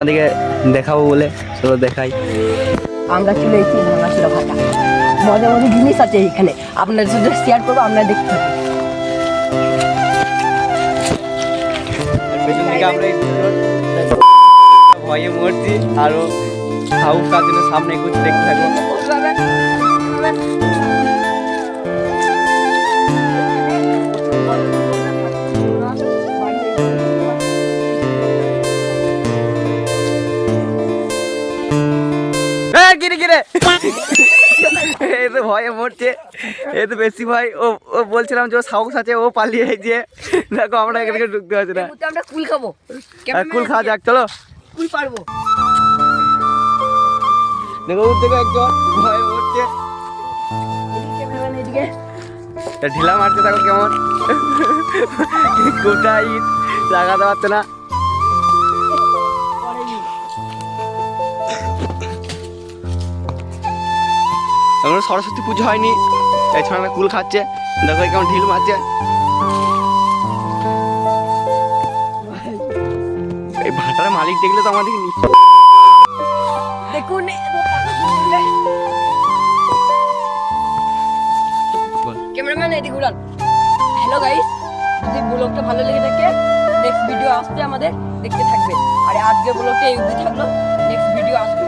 আমাদেরকে দেখাবো বলে চলো দেখাই। আমরা চলে এসেছি ভাঙাচোরা ভাটা। মজার মজার জিনিস আছে এখানে, আপনাদের সাথে শেয়ার করবো, আপনারা দেখতে থাকুন। পেছন দিকে আমরা ভয়ে মরছি আরো সাহস তার জন্য সামনে এগোচ্ছি, দেখতে থাকো। এই তো ভয়ে মরছে, এই তো বেশি ভয়। ও বলছিলাম যে ও সাহস আছে, ও পালিয়ে গিয়ে দেখো আমরা এখানে ঢুকতে পারছি না। আমরা কুল খাবো, কুল খাওয়া যাক, চলো। কুল পারবো। দেখো ওর থেকে একজন ভয়ে মরছে, ঢিলা মারছে, দেখো কেমন কোথায় ইট লাগাতে পারছে না। এখনো সরস্বতী পুজো হয়নি, এই ছোড়া কুল খাচ্ছে, দেখো কেমন ঢিল মারছে। এই ভাটার মালিক দেখলে তো আমাদের দেখুন ক্যামেরাম্যান এদিকে ঘুরান। হ্যালো গাইস, যদি ব্লগটা ভালো লেগে থাকে নেক্সট ভিডিও আসছে আমাদের, দেখতে থাকবেন। আর আজকে ব্লগটা এই অবধি থাকলো, নেক্সট ভিডিও আসবে।